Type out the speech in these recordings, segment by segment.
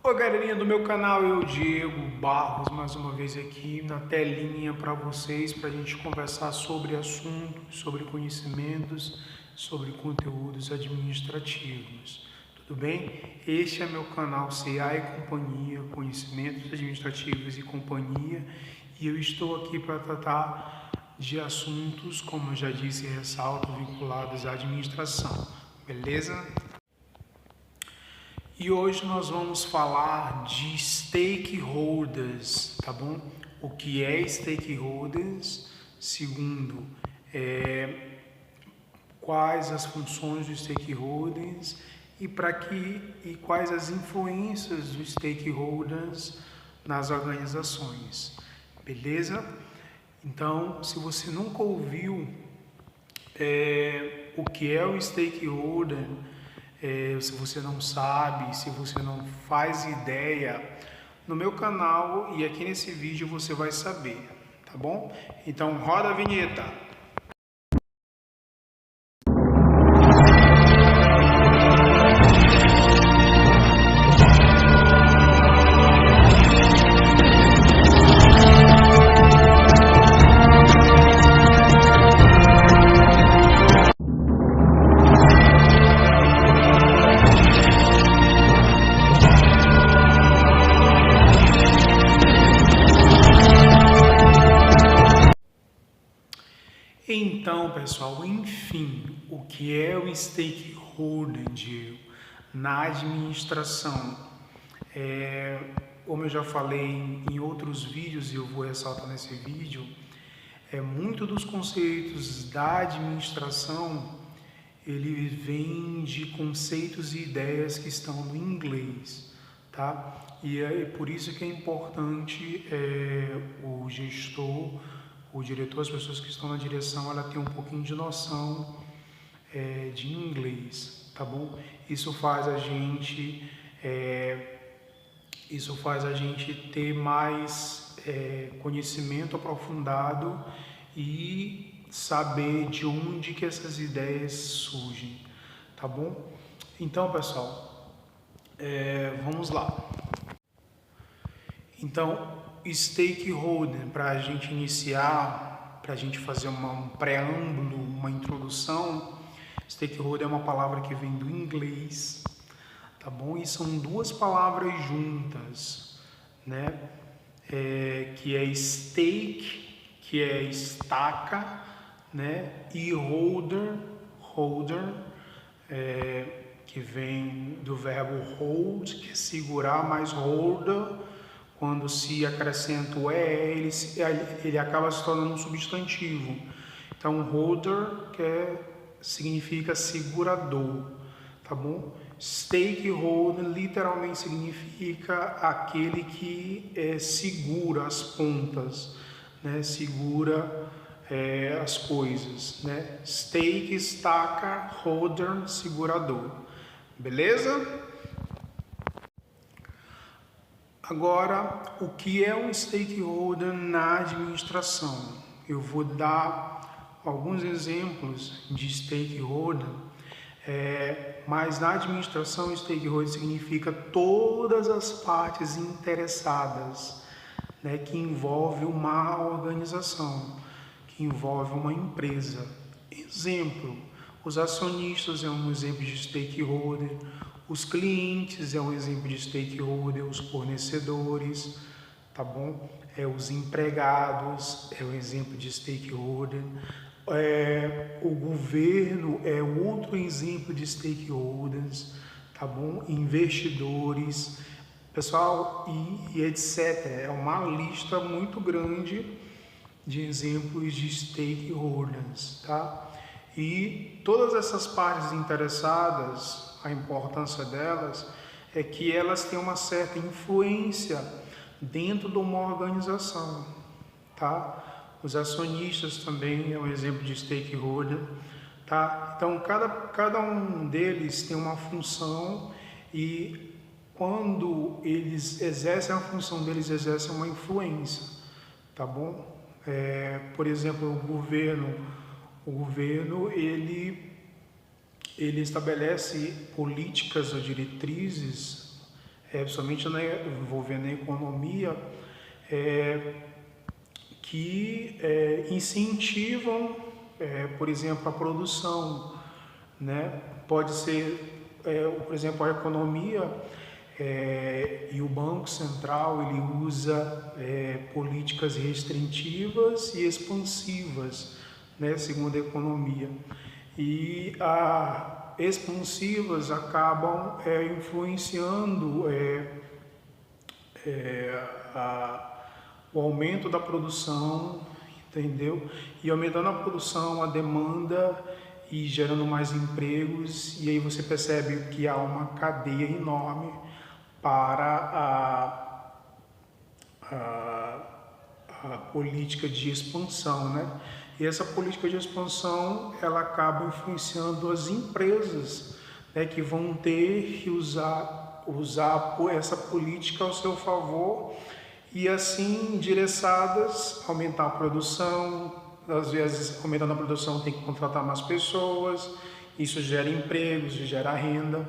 Oi galerinha do meu canal, eu Diego Barros, mais uma vez aqui na telinha para vocês, para a gente conversar sobre assuntos, sobre conhecimentos, sobre conteúdos administrativos. Tudo bem? Este é meu canal CA e Companhia, Conhecimentos Administrativos e Companhia, e eu estou aqui para tratar de assuntos, como eu já disse, ressalto, vinculados à administração. Beleza? E hoje nós vamos falar de stakeholders, tá bom? O que é stakeholders? Segundo, quais as funções dos stakeholders e quais as influências dos stakeholders nas organizações, beleza? Então, se você nunca ouviu o que é o stakeholder, se você não sabe, se você não faz ideia, no meu canal e aqui nesse vídeo você vai saber, tá bom? Então roda a vinheta! Então, pessoal, enfim, o que é o stakeholder na administração? Como eu já falei em outros vídeos e eu vou ressaltar nesse vídeo, muito dos conceitos da administração ele vem de conceitos e ideias que estão no inglês, tá? E é por isso que é importante o gestor, o diretor, as pessoas que estão na direção, ela tem um pouquinho de noção de inglês, tá bom? Isso faz a gente ter mais conhecimento aprofundado e saber de onde que essas ideias surgem, tá bom? Então, pessoal, vamos lá. Então, stakeholder, para a gente iniciar, para a gente fazer um preâmbulo, uma introdução, stakeholder é uma palavra que vem do inglês, tá bom? E são duas palavras juntas, né? Que é stake, que é estaca, né? E holder, que vem do verbo hold, que é segurar, mais holder, quando se acrescenta o ele acaba se tornando um substantivo. Então, holder significa segurador, tá bom? Stakeholder literalmente significa aquele que segura as pontas, né? Segura as coisas, né? Stake, estaca, holder, segurador. Beleza? Agora, o que é um stakeholder na administração? Eu vou dar alguns exemplos de stakeholder, mas na administração, stakeholder significa todas as partes interessadas, né, que envolve uma organização, que envolve uma empresa. Exemplo, os acionistas é um exemplo de stakeholder, os clientes é um exemplo de stakeholder, os fornecedores, tá bom? Os empregados é um exemplo de stakeholder, o governo é outro exemplo de stakeholders, tá bom? Investidores, pessoal, e etc. É uma lista muito grande de exemplos de stakeholders, tá? E todas essas partes interessadas, a importância delas é que elas têm uma certa influência dentro de uma organização, tá? Os acionistas também é um exemplo de stakeholder, tá? Então, cada um deles tem uma função e quando eles exercem a função deles, exercem uma influência, tá bom? Por exemplo, o governo ele estabelece políticas ou diretrizes principalmente envolvendo a economia, que incentivam, por exemplo, a produção, né? Pode ser, por exemplo, a economia e o Banco Central ele usa políticas restritivas e expansivas, né? Segundo a economia. E expansivas acabam influenciando o aumento da produção, entendeu? E aumentando a produção, a demanda e gerando mais empregos, e aí você percebe que há uma cadeia enorme para a política de expansão, né? E essa política de expansão, ela acaba influenciando as empresas, né, que vão ter que usar essa política ao seu favor e assim endereçadas, aumentar a produção. Às vezes, aumentando a produção, tem que contratar mais pessoas, isso gera empregos, gera renda.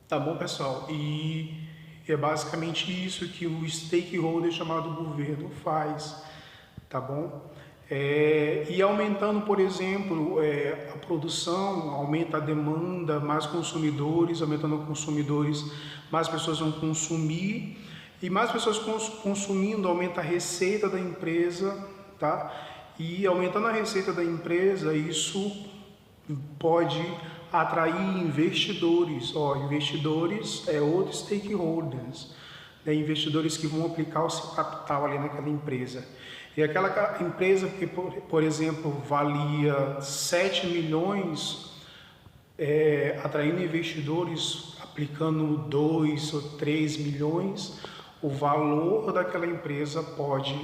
Tá bom, pessoal? E é basicamente isso que o stakeholder chamado governo faz, tá bom? E aumentando, por exemplo, a produção, aumenta a demanda, mais consumidores, aumentando os consumidores, mais pessoas vão consumir, e mais pessoas consumindo, aumenta a receita da empresa, tá? E aumentando a receita da empresa, isso pode atrair investidores. Investidores é outros stakeholders, né? Investidores que vão aplicar o seu capital ali naquela empresa. E aquela empresa que, por exemplo, valia 7 milhões, atraindo investidores, aplicando 2 ou 3 milhões, o valor daquela empresa pode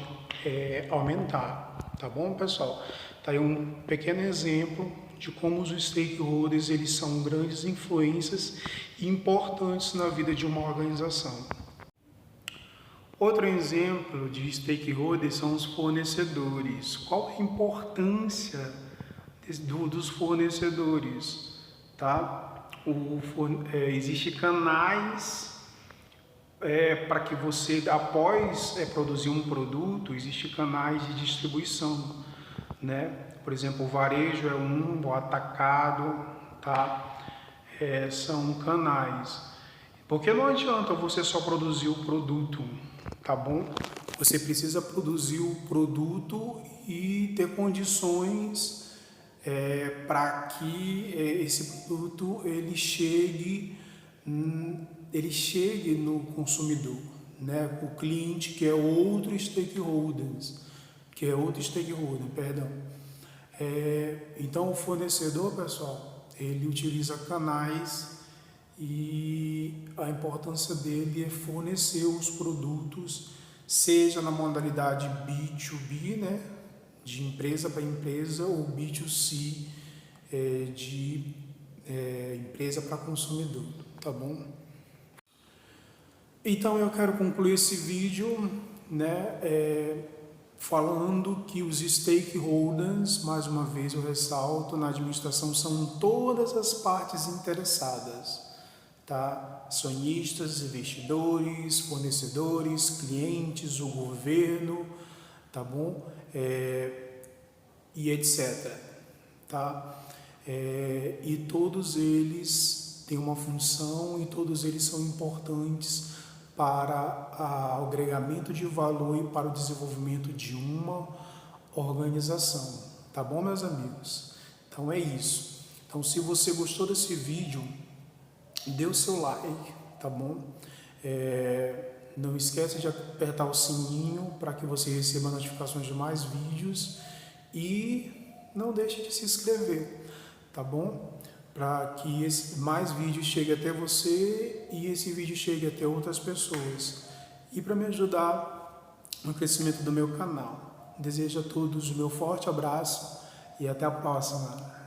aumentar. Tá bom, pessoal? Tá aí um pequeno exemplo de como os stakeholders eles são grandes influências importantes na vida de uma organização. Outro exemplo de stakeholders são os fornecedores. Qual a importância dos fornecedores? Tá? Existem canais para que você, após produzir um produto, existem canais de distribuição, né? Por exemplo, o varejo é o atacado, tá? São canais. Porque não adianta você só produzir o produto, tá bom? Você precisa produzir o produto e ter condições para que esse produto ele chegue no consumidor, né? O cliente, que é outro stakeholder, perdão. Então o fornecedor, pessoal, ele utiliza canais e a importância dele é fornecer os produtos, seja na modalidade B2B, né, de empresa para empresa, ou B2C, de empresa para consumidor, tá bom? Então eu quero concluir esse vídeo, né, falando que os stakeholders, mais uma vez eu ressalto, na administração são todas as partes interessadas, tá? Acionistas, investidores, fornecedores, clientes, o governo, tá bom? E etc, tá? E todos eles têm uma função e todos eles são importantes para o agregamento de valor e para o desenvolvimento de uma organização, tá bom, meus amigos? Então é isso. Então, se você gostou desse vídeo, dê o seu like, tá bom? Não esqueça de apertar o sininho para que você receba notificações de mais vídeos e não deixe de se inscrever, tá bom? Para que mais vídeos cheguem até você e esse vídeo chegue até outras pessoas. E para me ajudar no crescimento do meu canal. Desejo a todos o meu forte abraço e até a próxima.